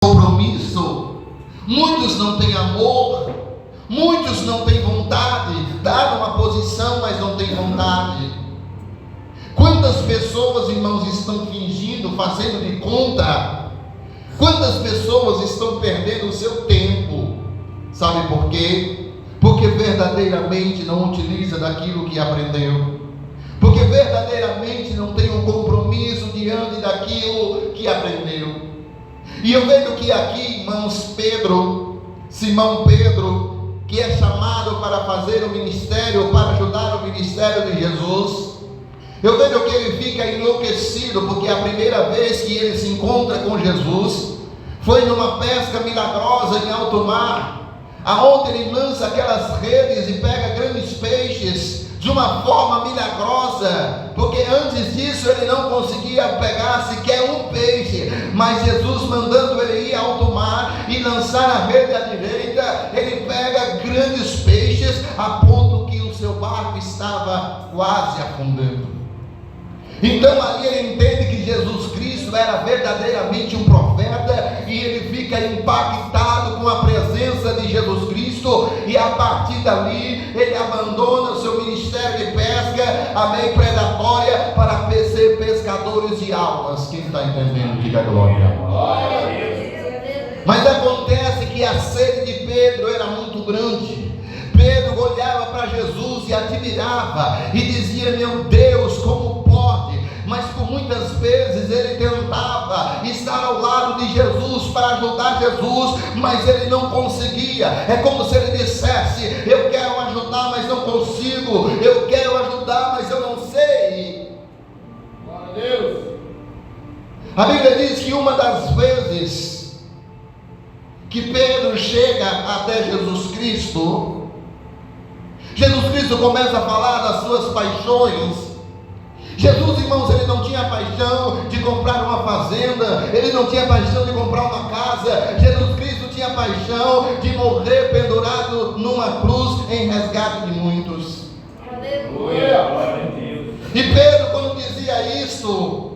compromisso, muitos não têm amor, muitos não têm vontade, está numa posição, mas não tem vontade. Quantas pessoas, irmãos, estão fingindo, fazendo de conta? Quantas pessoas estão perdendo o seu tempo? Sabe por quê? Porque verdadeiramente não utiliza daquilo que aprendeu, porque verdadeiramente não tem um compromisso diante daquilo que aprendeu. E eu vejo que aqui, irmãos, Simão Pedro, que é chamado para fazer o ministério, para ajudar o ministério de Jesus, eu vejo que ele fica enlouquecido, porque a primeira vez que ele se encontra com Jesus foi numa pesca milagrosa em alto mar, aonde ele lança aquelas redes e pega grandes peixes de uma forma milagrosa, porque antes disso ele não conseguia pegar sequer um peixe, mas Jesus mandando ele ir ao alto mar e lançar a rede à direita, ele pega grandes peixes, a ponto que o seu barco estava quase afundando. Então ali ele entende que Jesus Cristo era verdadeiramente um profeta, e ele fica impactado com a presença de Jesus Cristo, e a partir dali ele abandona o seu ministério de pesca, amém, predatória, para ser pescadores de almas. Quem está entendendo, diga glória. Mas acontece que a sede de Pedro era muito grande. Pedro olhava para Jesus e admirava e dizia: meu Deus, como pode? Mas por muitas vezes ele tentava estar ao lado de Jesus para ajudar Jesus, mas ele não conseguia. É como se ele dissesse: eu quero ajudar, mas não consigo. Eu quero ajudar, mas eu não sei. Glória a Deus. A Bíblia diz que uma das vezes que Pedro chega até Jesus Cristo começa a falar das suas paixões. Jesus, irmãos, ele não tinha paixão de comprar uma fazenda, ele não tinha paixão de comprar uma casa. Jesus Cristo tinha paixão de morrer pendurado numa cruz em resgate de muitos. Aleluia. E Pedro, quando dizia isto,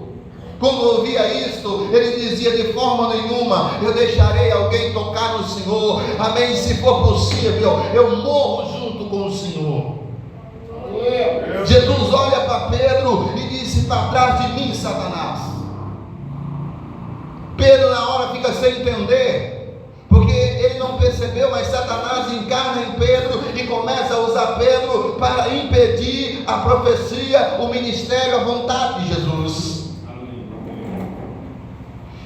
quando ouvia isto, ele dizia: de forma nenhuma eu deixarei alguém tocar no Senhor, amém, se for possível eu morro junto com o Senhor. Jesus olha para Pedro e disse: para trás de mim, Satanás. Pedro na hora fica sem entender, porque ele não percebeu, mas Satanás encarna em Pedro e começa a usar Pedro para impedir a profecia, o ministério, a vontade de Jesus.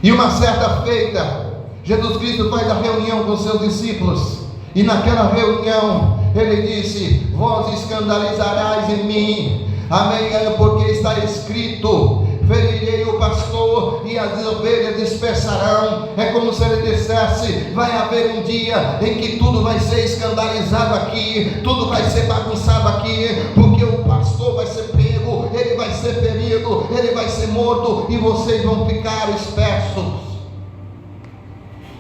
E uma certa feita, Jesus Cristo faz a reunião com seus discípulos, e naquela reunião ele disse: vós escandalizarás em mim, amém, porque está escrito: ferirei o pastor e as ovelhas dispersarão. É como se ele dissesse: vai haver um dia em que tudo vai ser escandalizado aqui, tudo vai ser bagunçado aqui, porque o pastor vai ser pego, ele vai ser ferido, ele vai ser morto, e vocês vão ficar dispersos.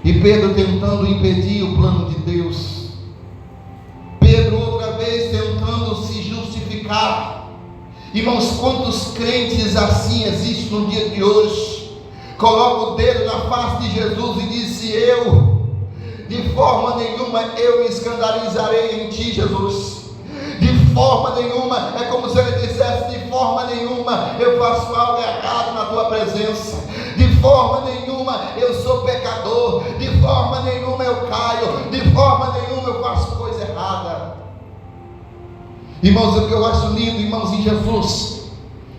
E Pedro tentando impedir o plano de Deus, Pedro outra vez tentando se justificar. Irmãos, quantos crentes assim existem no dia de hoje? Coloca o dedo na face de Jesus e disse: de forma nenhuma eu me escandalizarei em ti, Jesus. De forma nenhuma, é como se ele dissesse: de forma nenhuma eu faço algo errado na tua presença. De forma nenhuma eu sou pecador. De forma nenhuma eu caio. De forma nenhuma eu faço coisa errada. Irmãos, o que eu acho lindo, irmãos, em Jesus,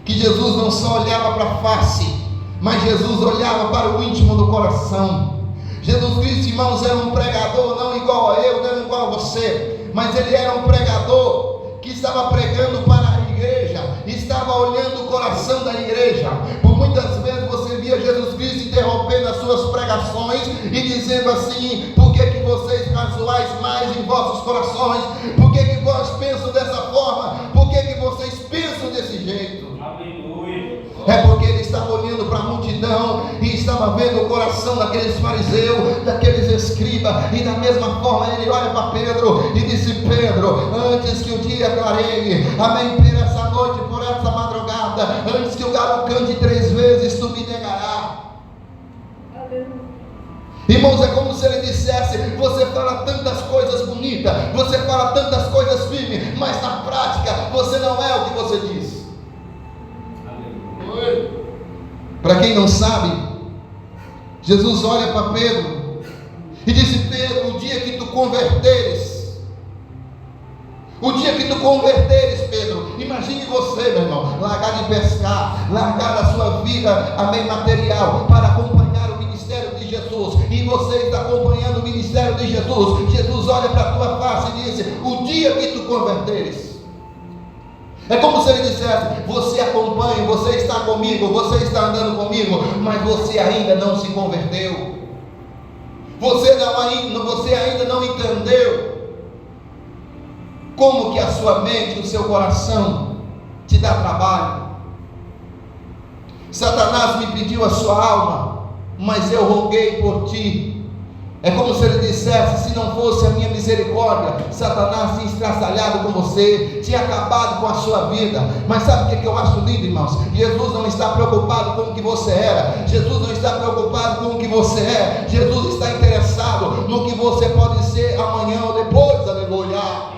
que Jesus não só olhava para a face, mas Jesus olhava para o íntimo do coração. Jesus Cristo, irmãos, era um pregador, não igual a eu, não igual a você, mas ele era um pregador que estava pregando para a igreja, estava olhando o coração da igreja. Por muitas vezes você via Jesus Cristo interrompendo as suas pregações e dizendo assim: por que vocês casuais mais em vossos corações? Por que vós pensam dessa forma? Por que vocês pensam desse jeito? Aleluia. É porque ele estava olhando para a multidão e estava vendo o coração daqueles fariseus, daqueles escribas, e da mesma forma ele olha para Pedro e disse: Pedro, antes que o dia clareie, amém, por essa noite, por essa madrugada, antes que o galo cante 3 vezes, tu me negarás. Irmãos, é como se ele dissesse: você fala tantas coisas bonitas, você fala tantas coisas firmes, mas na prática você não é o que você diz. Para quem não sabe, Jesus olha para Pedro e disse: Pedro, o dia que tu converteres, Pedro, imagine você, meu irmão, largar de pescar, largar a sua vida, amém, material, para acompanhar o ministério de Jesus, e você está acompanhando o ministério de Jesus. Jesus olha para a tua face e diz: o dia que tu converteres. É como se ele dissesse: você acompanha, você está comigo, você está andando comigo, mas você ainda não se converteu, você ainda não entendeu como que a sua mente, o seu coração te dá trabalho. Satanás me pediu a sua alma, mas eu roguei por ti. É como se ele dissesse: se não fosse a minha misericórdia, Satanás tinha estraçalhado com você, tinha acabado com a sua vida. Mas sabe o que eu acho lindo, irmãos? Jesus não está preocupado com o que você era, Jesus não está preocupado com o que você é, Jesus está interessado no que você pode ser amanhã ou depois. Aleluia!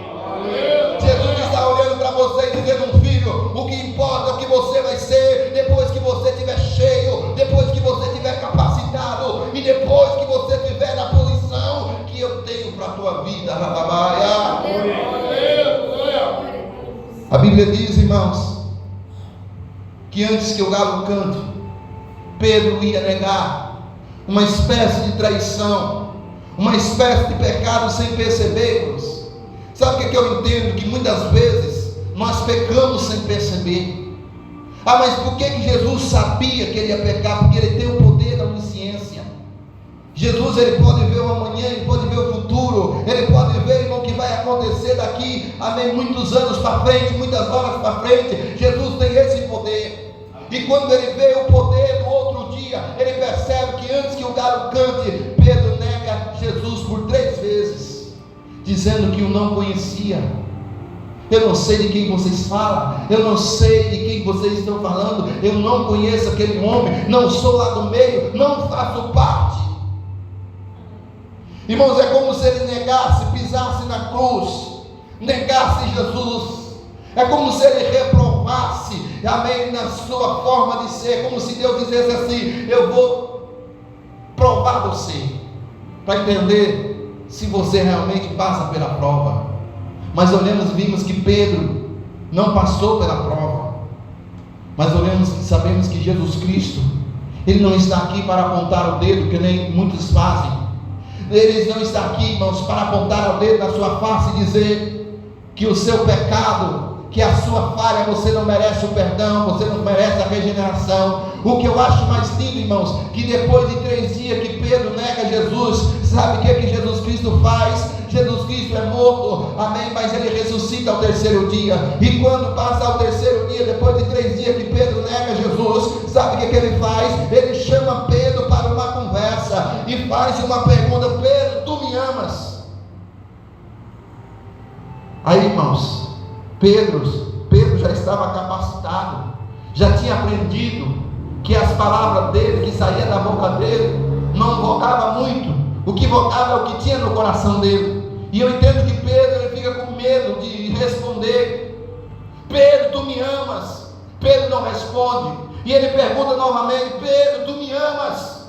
Jesus está olhando para você e dizendo: filho, o que importa é o que você vai ser depois que você estiver cheio, depois que você estiver capacitado e depois que você estiver na posição que eu tenho para a tua vida. A Bíblia diz, irmãos, que antes que o galo cante, Pedro ia negar, uma espécie de traição, uma espécie de pecado sem perceber, irmãos. Sabe o que eu entendo? Que muitas vezes nós pecamos sem perceber. Mas por que Jesus sabia que ele ia pecar? Porque ele tem o poder da onisciência. Jesus, ele pode ver o amanhã, ele pode ver o futuro, ele pode ver, irmão, o que vai acontecer daqui, amém, muitos anos para frente, muitas horas para frente. Jesus tem esse poder. E quando ele vê o poder do outro dia, ele percebe que antes que o galo cante, Pedro nega Jesus por 3 vezes, dizendo que o não conhecia. Eu não sei de quem vocês falam, eu não sei de quem vocês estão falando, eu não conheço aquele homem, não sou lá do meio, não faço parte. Irmãos, é como se ele negasse, pisasse na cruz, negasse Jesus. É como se ele reprovasse, amém, na sua forma de ser, como se Deus dissesse assim: eu vou provar você, para entender se você realmente passa pela prova. Mas olhamos e vimos que Pedro não passou pela prova. Mas olhamos e sabemos que Jesus Cristo, ele não está aqui para apontar o dedo, que nem muitos fazem. Ele não está aqui, irmãos, para apontar o dedo na sua face e dizer que o seu pecado, que a sua falha, você não merece o perdão, você não merece a regeneração. O que eu acho mais lindo, irmãos, que depois de 3 dias que Pedro nega Jesus, sabe o que Jesus Cristo faz? Jesus Cristo é morto, amém, mas ele ressuscita ao 3º dia. E quando passa ao 3º dia, depois de 3 dias que Pedro nega Jesus, sabe o que ele faz? Ele chama Pedro para uma conversa e faz uma pergunta: Pedro, tu me amas? Aí, irmãos, Pedro já estava capacitado, já tinha aprendido que as palavras dele, que saía da boca dele, não vocava muito, o que vocava é o que tinha no coração dele. E eu entendo que Pedro, ele fica com medo de responder: Pedro, tu me amas? Pedro não responde, e ele pergunta novamente: Pedro, tu me amas?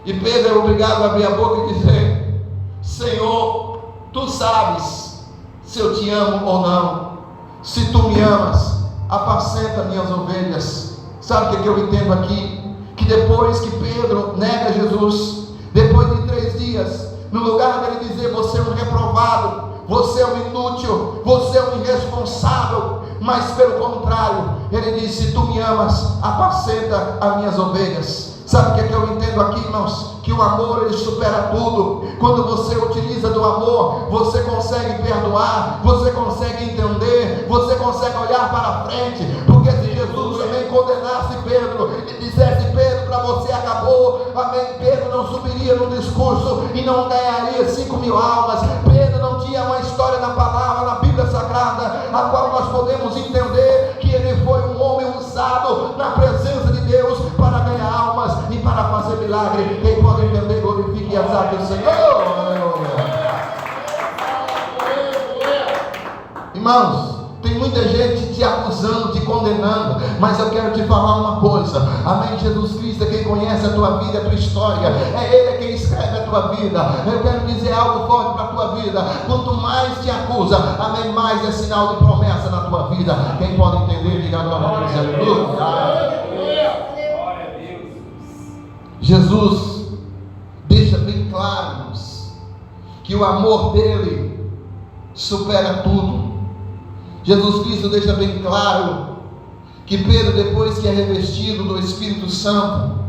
E Pedro é obrigado a abrir a boca e dizer: Senhor, tu sabes se eu te amo ou não. Se tu me amas, apacenta minhas ovelhas. Sabe o que eu entendo aqui? Que depois que Pedro nega Jesus, depois de 3 dias, no lugar dele dizer: você é um reprovado, você é um inútil, você é um irresponsável, mas pelo contrário, ele disse: se tu me amas, apacenta as minhas ovelhas. Sabe o que eu entendo aqui, irmãos? Que o amor, ele supera tudo. Quando você utiliza do amor, você consegue perdoar, você consegue entender, você consegue olhar para frente. Porque se Jesus também condenasse Pedro e dissesse: Pedro, para você acabou, amém, Pedro não subiria no discurso e não ganharia 5.000 almas. Pedro não tinha uma história na palavra, na Bíblia Sagrada, a qual nós podemos entender que ele foi um homem usado na presença de Deus para ganhar almas e para fazer milagre. Quem pode entender, glorifique e exalte o Senhor. Aleluia. Irmãos, tem muita gente te acusando, te condenando, mas eu quero te falar uma coisa. Amém? Jesus Cristo é quem conhece a tua vida, a tua história. Ele é quem escreve a tua vida. Eu quero dizer algo forte para a tua vida. Quanto mais te acusa, amém, mais é sinal de promessa na tua vida. Quem pode entender, diga glória a Deus. Jesus deixa bem claro, irmãos, que o amor dele supera tudo. Jesus Cristo deixa bem claro que Pedro, depois que é revestido do Espírito Santo,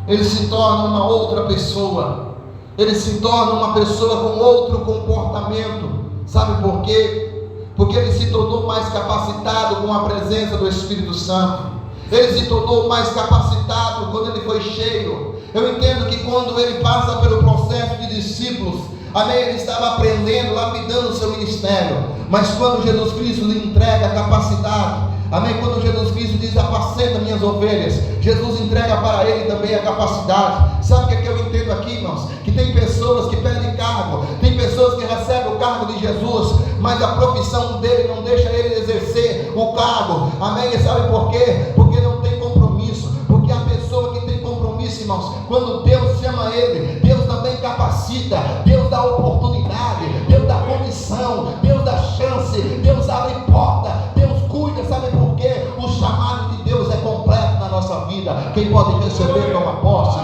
ele se torna uma outra pessoa. Ele se torna uma pessoa com outro comportamento. Sabe por quê? Porque ele se tornou mais capacitado com a presença do Espírito Santo. Ele se tornou mais capacitado quando ele foi cheio. Eu entendo que quando ele passa pelo processo de discípulos, amém, ele estava aprendendo, lapidando o seu ministério. Mas quando Jesus Cristo lhe entrega a capacidade, amém, quando Jesus Cristo diz: apacenta minhas ovelhas, Jesus entrega para ele também a capacidade. Sabe o que é que eu entendo aqui, irmãos? Que tem pessoas que pedem cargo, tem pessoas que recebem o cargo de Jesus, mas a profissão dele não deixa ele exercer o cargo. Amém? E sabe por quê? Porque não tem compromisso. Porque a pessoa que tem compromisso, irmãos, quando Deus chama ele, Deus também capacita, Deus dá oportunidade, Deus dá condição, Deus dá chance, Deus abre porta, Deus cuida. Sabe por quê? O chamado de Deus é completo na nossa vida. Quem pode receber toma posse.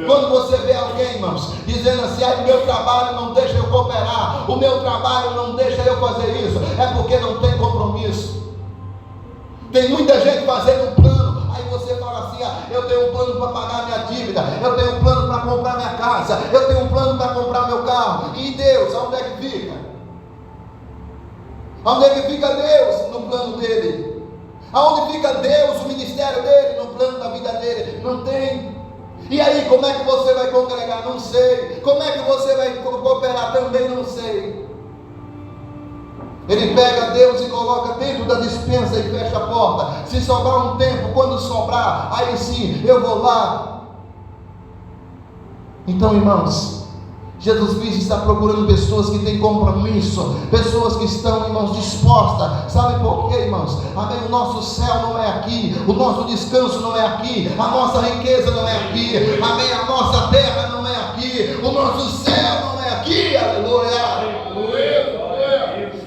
Quando você vê alguém, irmãos, dizendo assim: o meu trabalho não deixa eu cooperar, o meu trabalho não deixa eu fazer isso, é porque não tem compromisso. Tem muita gente fazendo um plano. Aí você fala assim: eu tenho um plano para pagar minha dívida, eu tenho um plano para comprar minha casa, eu tenho um plano para comprar meu carro. E Deus, aonde é que fica? Aonde é que fica Deus no plano dele? Aonde fica Deus, o ministério dele, no plano da vida dele? Não tem. E aí, como é que você vai congregar? Não sei. Como é que você vai cooperar? Também não sei. Ele pega Deus e coloca dentro da despensa e fecha a porta. Se sobrar um tempo, quando sobrar, aí sim eu vou lá. Então, irmãos, Jesus Cristo está procurando pessoas que têm compromisso, pessoas que estão, irmãos, dispostas. Sabe por quê, irmãos? Amém? O nosso céu não é aqui, o nosso descanso não é aqui, a nossa riqueza não é aqui, amém? A nossa terra não é aqui, o nosso céu não é aqui. Aleluia!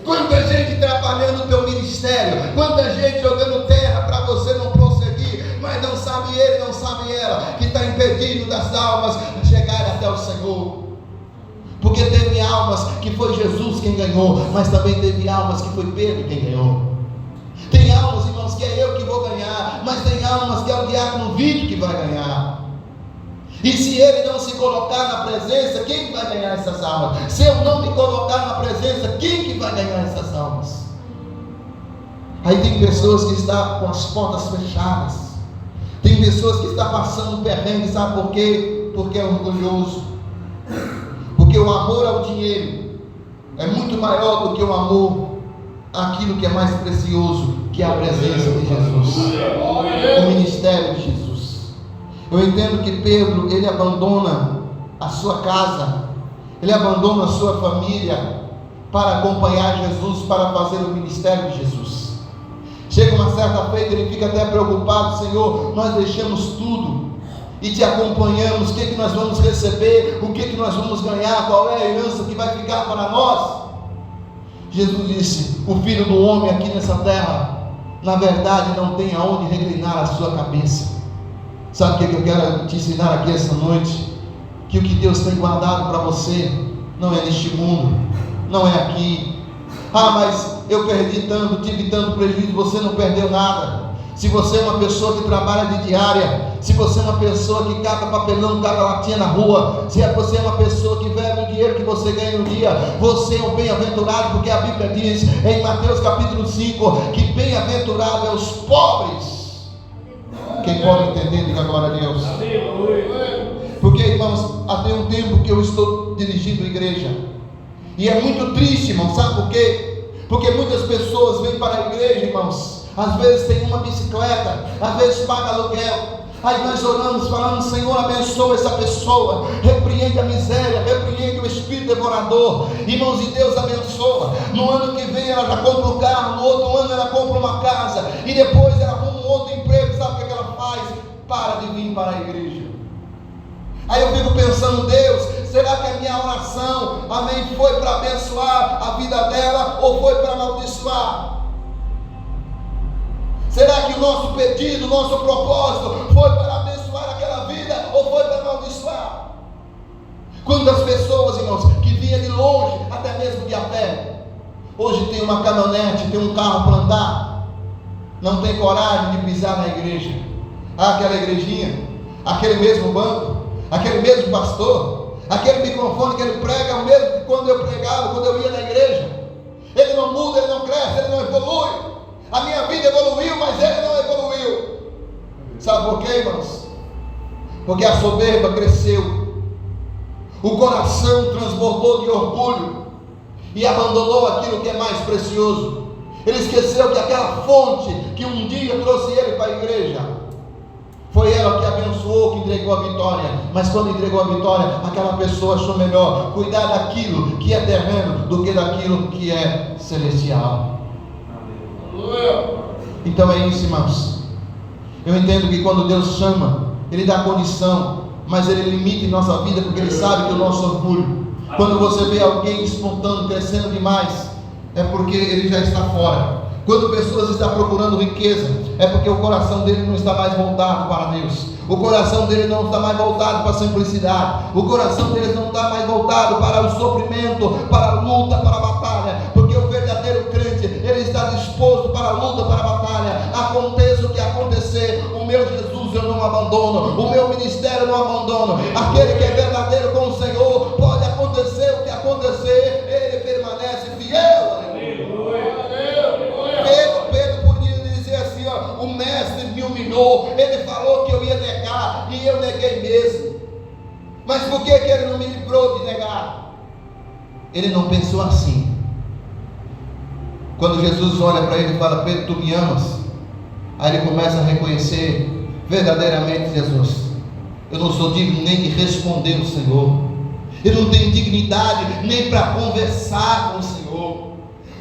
Quanta gente trabalhando no teu ministério, quanta gente jogando terra para você não prosseguir, mas não sabe ele, não sabe ela, que está impedindo das almas a chegarem até o Senhor. Porque teve almas que foi Jesus quem ganhou, mas também teve almas que foi Pedro quem ganhou. Tem almas, irmãos, que é eu que vou ganhar, mas tem almas que é o diácono Vitor que vai ganhar. E se ele não se colocar na presença, quem vai ganhar essas almas? Se eu não me colocar na presença, quem que vai ganhar essas almas? Aí tem pessoas que estão com as portas fechadas, tem pessoas que estão passando perrengue, sabe por quê? Porque é orgulhoso. Porque o amor ao dinheiro é muito maior do que o amor àquilo que é mais precioso, que é a presença de Jesus, o ministério de Jesus. Eu entendo que Pedro, ele abandona a sua casa, ele abandona a sua família para acompanhar Jesus, para fazer o ministério de Jesus. Chega uma certa feita, ele fica até preocupado: Senhor, nós deixamos tudo e te acompanhamos, o que nós vamos receber, o que nós vamos ganhar, qual é a herança que vai ficar para nós? Jesus disse: o Filho do Homem aqui nessa terra, na verdade não tem aonde reclinar a sua cabeça. Sabe o que eu quero te ensinar aqui essa noite? Que o que Deus tem guardado para você não é neste mundo, não é aqui. Mas eu perdi tanto, tive tanto prejuízo. Você não perdeu nada. Se você é uma pessoa que trabalha de diária, se você é uma pessoa que cata papelão, cata latinha na rua, se você é uma pessoa que vê o dinheiro que você ganha no dia, você é um bem-aventurado, porque a Bíblia diz em Mateus capítulo 5 que bem-aventurado é os pobres. Quem pode entender, diga glória a Deus. Porque, irmãos, há um tempo que eu estou dirigindo a igreja, e é muito triste, irmãos, sabe por quê? Porque muitas pessoas vêm para a igreja, irmãos, às vezes tem uma bicicleta, às vezes paga aluguel, Aí nós oramos falando: Senhor, abençoa essa pessoa, repreende a miséria, repreende o espírito devorador. Irmãos, e Deus abençoa. No ano que vem ela já compra um carro, no outro ano ela compra uma casa, e depois ela arruma um outro emprego. Sabe o que ela faz? Para de vir para a igreja. Aí eu fico pensando: Deus, será que a minha oração, amém, foi para abençoar a vida dela ou foi para amaldiçoar? Será que o nosso pedido, o nosso propósito foi para abençoar aquela vida ou foi para amaldiçoar? Quantas pessoas, irmãos, que vinham de longe, até mesmo de a pé, hoje tem uma caminhonete, tem um carro para andar, não tem coragem de pisar na igreja. Aquela igrejinha, aquele mesmo banco, aquele mesmo pastor, aquele microfone que ele prega é o mesmo que quando eu pregava, quando eu ia na igreja. Ele não muda, ele não cresce, ele não evolui. A minha vida evoluiu, mas ele não evoluiu. Sabe por quê, irmãos? Porque a soberba cresceu, o coração transbordou de orgulho e abandonou aquilo que é mais precioso. Ele esqueceu que aquela fonte que um dia trouxe ele para a igreja, foi ela que abençoou, que entregou a vitória. Mas quando entregou a vitória, aquela pessoa achou melhor cuidar daquilo que é terreno do que daquilo que é celestial. Então é isso, irmãos. Eu entendo que quando Deus chama, Ele dá condição, mas Ele limita em nossa vida, porque Ele sabe que o nosso orgulho, quando você vê alguém despontando, crescendo demais, é porque ele já está fora. Quando pessoas estão procurando riqueza, é porque o coração dele não está mais voltado para Deus. O coração dele não está mais voltado para a simplicidade. O coração dele não está mais voltado para o sofrimento, para a luta, para a batalha. Porque o verdadeiro crente, ele está disposto para a luta, para a batalha. Aconteça o que acontecer, o meu Jesus eu não abandono, o meu ministério eu não abandono. Aquele que é verdadeiro com o Senhor, pode acontecer o que acontecer, ele permanece fiel. Pedro podia dizer assim: ó, o mestre me humilhou, ele falou que eu ia negar, e eu neguei mesmo. Mas por que ele não me livrou de negar? Ele não pensou assim. Quando Jesus olha para ele e fala: Pedro, tu me amas? Aí ele começa a reconhecer verdadeiramente: Jesus, eu não sou digno nem de responder o Senhor, eu não tenho dignidade nem para conversar com o Senhor,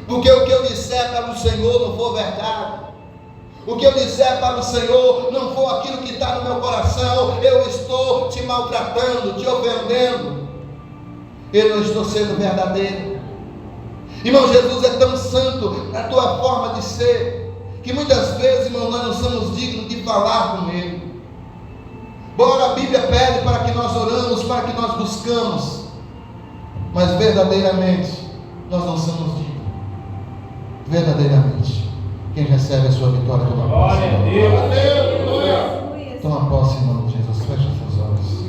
porque o que eu disser para o Senhor não for verdade, o que eu disser para o Senhor não for aquilo que está no meu coração, eu estou te maltratando, te ofendendo, eu não estou sendo verdadeiro. Irmão, Jesus é tão santo na tua forma de ser, que muitas vezes, irmão, nós não somos dignos de falar com Ele. Embora a Bíblia pede para que nós oramos, para que nós buscamos, mas verdadeiramente nós não somos dignos. Verdadeiramente, quem recebe a sua vitória, toma posse. Glória a Deus. Toma posse em nome de Jesus. Fecha seus olhos.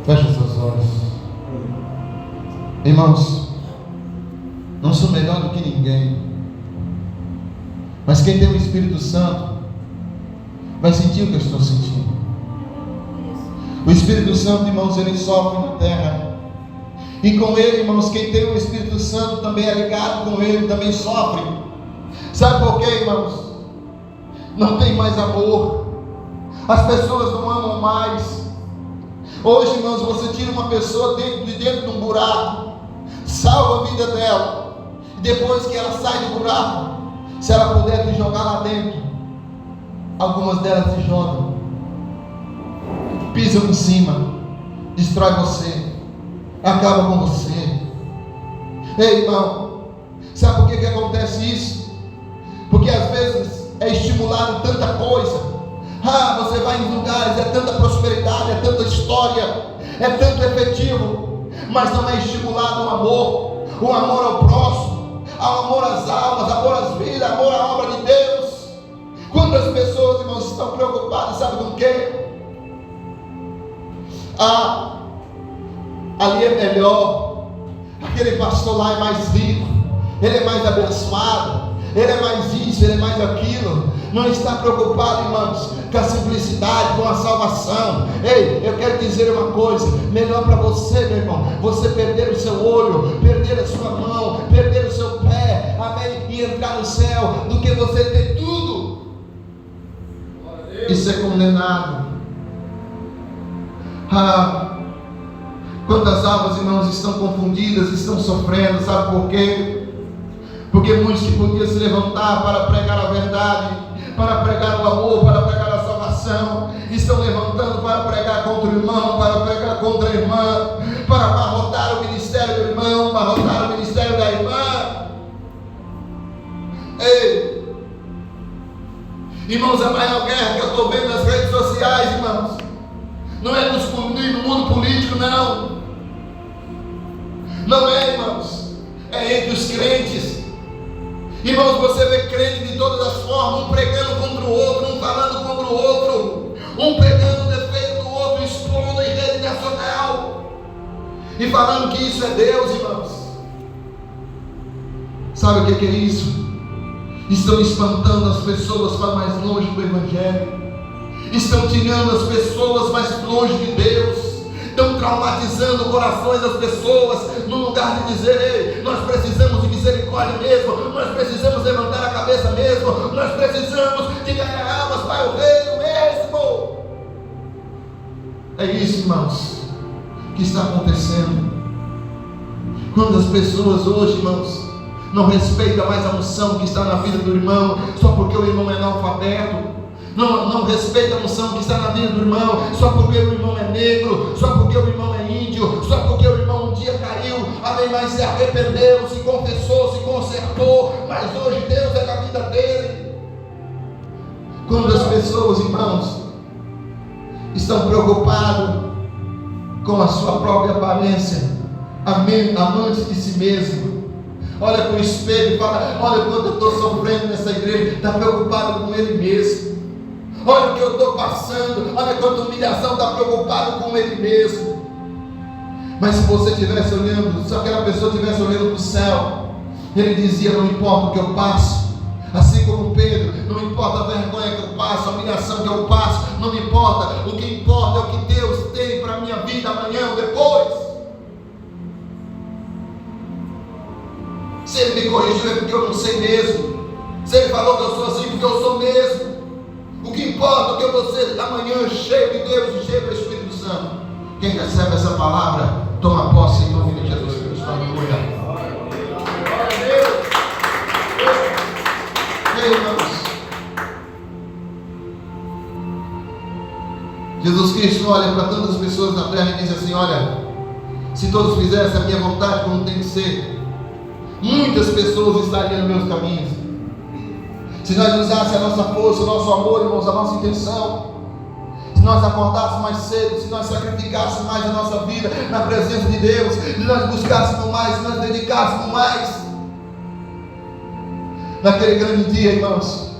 Fecha seus olhos. Irmãos, não sou melhor do que ninguém, mas quem tem o Espírito Santo vai sentir o que eu estou sentindo. O Espírito Santo, irmãos, ele sofre na terra. E com ele, irmãos, quem tem o Espírito Santo também é ligado com ele, também sofre. Sabe por quê, irmãos? Não tem mais amor. As pessoas não amam mais. Hoje, irmãos, você tira uma pessoa de dentro de um buraco, salva a vida dela, e depois que ela sai do buraco, se ela puder te jogar lá dentro, algumas delas te jogam, pisam em cima, destrói você, acaba com você. Ei, irmão, sabe por que acontece isso? Porque às vezes é estimulado tanta coisa. Você vai em lugares, é tanta prosperidade, é tanta história, é tanto efetivo, mas não é estimulado o amor ao próximo, o amor às almas, amor às vidas, amor à obra de Deus. Quantas pessoas, irmãos, estão preocupadas, sabe com o quê? Ali é melhor, aquele pastor lá é mais rico, ele é mais abençoado, ele é mais isso, ele é mais aquilo. Não está preocupado, irmãos, com a simplicidade, com a salvação. Ei, eu quero dizer uma coisa: melhor para você, meu irmão, você perder o seu olho, perder a sua mão, perder o seu pé, amém, e entrar no céu, do que você ter tudo e ser condenado. Quantas almas, irmãos, estão confundidas, estão sofrendo, sabe por quê? Porque muitos que podiam se levantar para pregar a verdade, para pregar o amor, para pregar a salvação, estão levantando para pregar contra o irmão, para pregar contra a irmã, para abarrotar o ministério do irmão, abarrotar o ministério da irmã. Ei, irmãos, a maior guerra que eu estou vendo nas redes sociais, irmãos, não é no mundo político, não. Não é, irmãos, é entre os crentes. Irmãos, você vê crente de todas as formas, um pregando contra o outro, um falando contra o outro, um pregando o defeito do outro, expondo em rede nacional e falando que isso é Deus, irmãos. Sabe o que é isso? Estão espantando as pessoas para mais longe do Evangelho, estão tirando as pessoas mais longe de Deus, estão traumatizando corações das pessoas, no lugar de dizer: ei, nós precisamos de misericórdia mesmo, nós precisamos levantar a cabeça mesmo, nós precisamos de ganhar almas para o reino mesmo. É isso, irmãos, que está acontecendo. Quando as pessoas hoje, irmãos, não respeitam mais a unção que está na vida do irmão, só porque o irmão é analfabeto. Não respeita a unção que está na vida do irmão, só porque o irmão é negro, só porque o irmão é índio, só porque o irmão um dia caiu, amém, mas se arrependeu, se confessou, se consertou, mas hoje Deus é na vida dele. Quando as pessoas, irmãos, estão preocupadas com a sua própria aparência, amantes de si mesmo, olha para o espelho e fala: olha quanto eu estou sofrendo nessa igreja, está preocupado com ele mesmo. Olha o que eu estou passando, olha quanta humilhação, está preocupado com ele mesmo. Mas se você estivesse olhando, se aquela pessoa estivesse olhando para o céu, ele dizia: não importa o que eu passo, assim como Pedro, não importa a vergonha que eu passo, a humilhação que eu passo, não me importa, o que importa é o que Deus tem para a minha vida amanhã ou depois. Se ele me corrigiu é porque eu não sei mesmo, se ele falou que eu sou assim, porque eu sou mesmo. O que importa é que eu vou ser amanhã cheio de Deus e cheio do Espírito Santo. Quem recebe essa palavra, toma posse em nome de Jesus Cristo. Aleluia. Ei, irmãos, Jesus Cristo olha para tantas pessoas na terra e diz assim: olha, se todos fizessem a minha vontade como tem que ser, muitas pessoas estariam nos meus caminhos. Se nós usássemos a nossa força, o nosso amor, irmãos, a nossa intenção, se nós acordássemos mais cedo, se nós sacrificássemos mais a nossa vida na presença de Deus, se nós buscássemos mais, se nós dedicássemos mais, naquele grande dia, irmãos,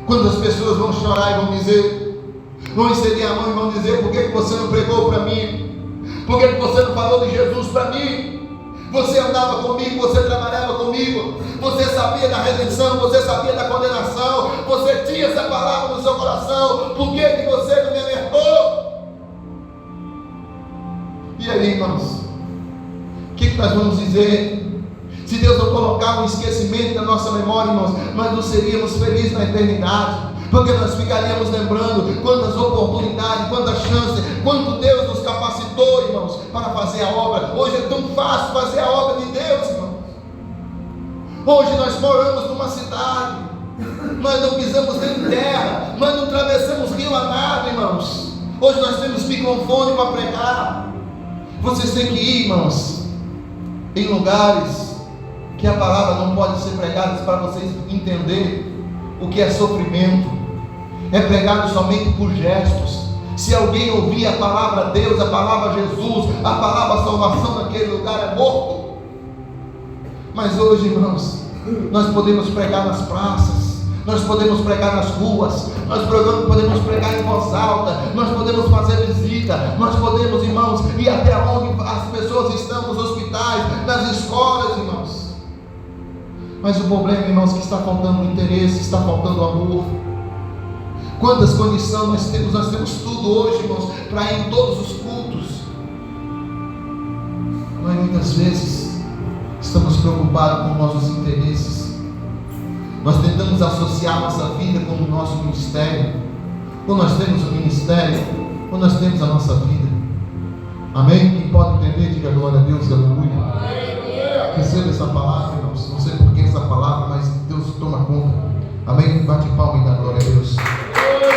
quando as pessoas vão chorar e vão dizer, vão estender a mão e vão dizer: por que você não pregou para mim? Por que você não falou de Jesus para mim? Você andava comigo, você trabalhava comigo, você sabia da redenção, você sabia da condenação, você tinha essa palavra no seu coração, por que você não me alertou? E aí, irmãos, o que nós vamos dizer? Se Deus não colocar um esquecimento na nossa memória, irmãos, nós não seríamos felizes na eternidade, porque nós ficaríamos lembrando quantas oportunidades, quantas chances, quanto Deus nos capacitou, irmãos, para fazer a obra. Hoje é tão fácil fazer a obra de Deus, irmãos. Hoje nós moramos numa cidade, nós não pisamos nem em terra, nós não atravessamos rio a nada, irmãos. Hoje nós temos microfone para pregar. Vocês têm que ir, irmãos, em lugares que a palavra não pode ser pregada, para vocês entenderem o que é sofrimento. É pregado somente por gestos. Se alguém ouvir a palavra Deus, a palavra Jesus, a palavra salvação naquele lugar, é morto. Mas hoje, irmãos, nós podemos pregar nas praças, nós podemos pregar nas ruas, nós podemos pregar em voz alta, nós podemos fazer visita, nós podemos, irmãos, ir até onde as pessoas estão, nos hospitais, nas escolas, irmãos. Mas o problema, irmãos, é que está faltando interesse, está faltando amor. Quantas condições nós temos tudo hoje, irmãos, para ir em todos os cultos. Mas muitas vezes estamos preocupados com nossos interesses. Nós tentamos associar nossa vida com o nosso ministério. ou nós temos o ministério, ou nós temos a nossa vida. Amém? Quem pode entender, diga glória a Deus, aleluia. Receba essa palavra, irmãos. Não sei por que essa palavra, mas Deus toma conta. Amém? Bate palma.